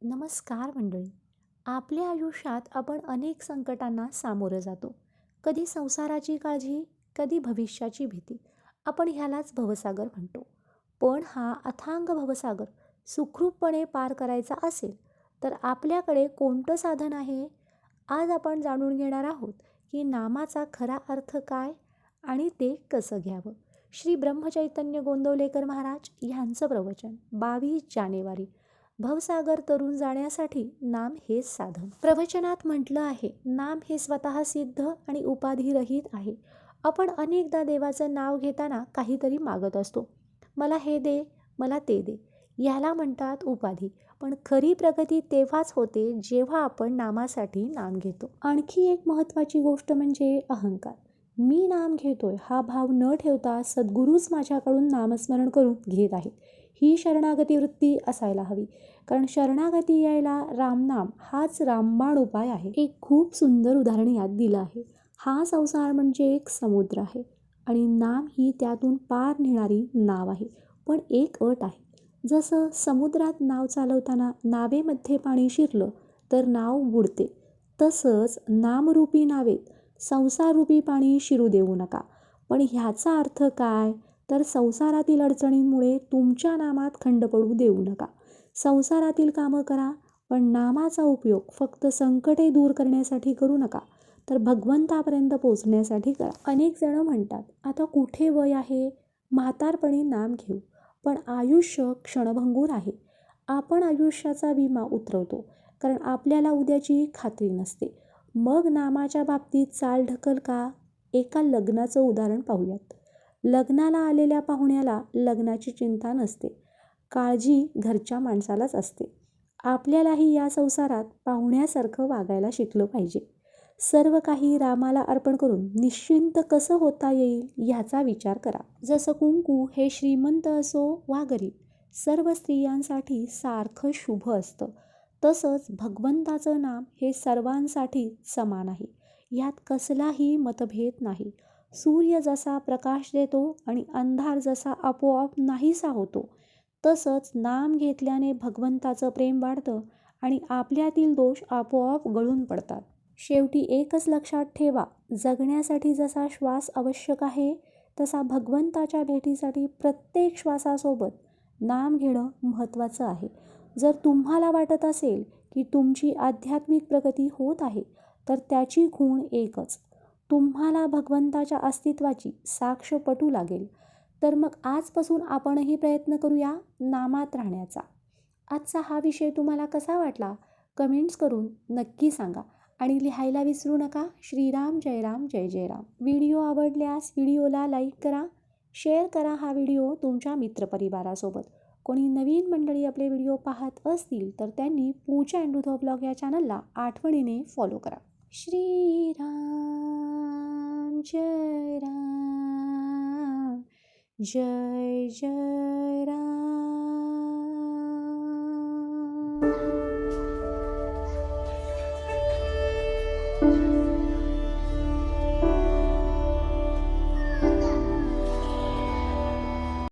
नमस्कार मंडळी. आपल्या आयुष्यात आपण अनेक संकटांना सामोरं जातो. कधी संसाराची काळजी, कधी भविष्याची भीती. आपण ह्यालाच भवसागर म्हणतो. पण हा अथांग भवसागर सुखरूपपणे पार करायचा असेल तर आपल्याकडे कोणतं साधन आहे? आज आपण जाणून घेणार आहोत की नामाचा खरा अर्थ काय आणि ते कसं घ्यावं. श्री ब्रह्मचैतन्य गोंदवलेकर महाराज यांचं प्रवचन 22 जानेवारी. भवसागर तरुण जाण्यासाठी नाम हेच साधन. प्रवचनात म्हटलं आहे, नाम हे स्वतः सिद्ध आणि उपाधिरहित आहे. आपण अनेकदा देवाचं नाव घेताना काहीतरी मागत असतो. मला हे दे, मला ते दे. याला म्हणतात उपाधी. पण खरी प्रगती तेव्हाच होते जेव्हा आपण नामासाठी नाम घेतो. आणखी एक महत्त्वाची गोष्ट म्हणजे अहंकार. मी नाम घेतोय हा भाव न ठेवता सद्गुरूच माझ्याकडून नामस्मरण करून घेत आहेत, ही शरणागती वृत्ती असायला हवी. कारण शरणागती यायला रामनाम हाच रामबाण उपाय आहे. एक खूप सुंदर उदाहरण यात दिलं आहे. हा संसार म्हणजे एक समुद्र आहे आणि नाम ही त्यातून पार नेणारी नाव आहे. पण एक अट आहे. जसं समुद्रात नाव चालवताना नावेमध्ये पाणी शिरलं तर नाव बुडते, तसंच नामरूपी नावेत संसाररूपी पाणी शिरू देऊ नका. पण ह्याचा अर्थ काय? तर संसारातील अडचणींमुळे तुमच्या नामात खंड पडू देऊ नका. संसारातील कामं करा, पण नामाचा उपयोग फक्त संकटे दूर करण्यासाठी करू नका, तर भगवंतापर्यंत पोचण्यासाठी करा. अनेक जण म्हणतात, आता कुठे वय आहे, म्हातारपणी नाम घेऊ. पण आयुष्य क्षणभंगूर आहे. आपण आयुष्याचा विमा उतरवतो, कारण आपल्याला उद्याची खात्री नसते. मग नामाच्या बाबतीत चालढकल का? एका लग्नाचं उदाहरण पाहूयात. लग्नाला आलेल्या पाहुण्याला लग्नाची चिंता नसते, काळजी घरच्या माणसालाच असते. आपल्यालाही या संसारात पाहुण्यासारखं वागायला शिकलं पाहिजे. सर्व काही रामाला अर्पण करून निश्चिंत कसं होता येईल ह्याचा विचार करा. जसं कुंकू हे श्रीमंत असो वा गरीब, सर्व स्त्रियांसाठी सारखं शुभ असतं, तसंच भगवंताचं नाम हे सर्वांसाठी समान आहे. यात कसलाही मतभेद नाही. सूर्य जसा प्रकाश देतो आणि अंधार जसा आपोआप नाहीसा होतो, तसंच नाम घेतल्याने भगवंताचं प्रेम वाढतं आणि आपल्यातील दोष आपोआप गळून पडतात. शेवटी एकच लक्षात ठेवा, जगण्यासाठी जसा श्वास आवश्यक आहे तसा भगवंताच्या भेटीसाठी प्रत्येक श्वासासोबत नाम घेणं महत्त्वाचं आहे. जर तुम्हाला वाटत असेल की तुमची आध्यात्मिक प्रगती होत आहे, तर त्याची खूण एकच, तुम्हाला भगवंताच्या अस्तित्वाची साक्ष पटू लागेल. तर मग आजपासून आपणही प्रयत्न करूया नामात राहण्याचा. आजचा हा विषय तुम्हाला कसा वाटला कमेंट्स करून नक्की सांगा आणि लिहायला विसरू नका. श्रीराम जय राम जय जय राम. व्हिडिओ आवडल्यास व्हिडिओला लाईक करा, शेअर करा हा व्हिडिओ तुमच्या मित्रपरिवारासोबत. कोणी नवीन मंडळी आपले व्हिडिओ पाहत असतील तर त्यांनी पूजा अँड ब्लॉग या चॅनलला आठवणीने फॉलो करा. श्रीराम जय राम जय जय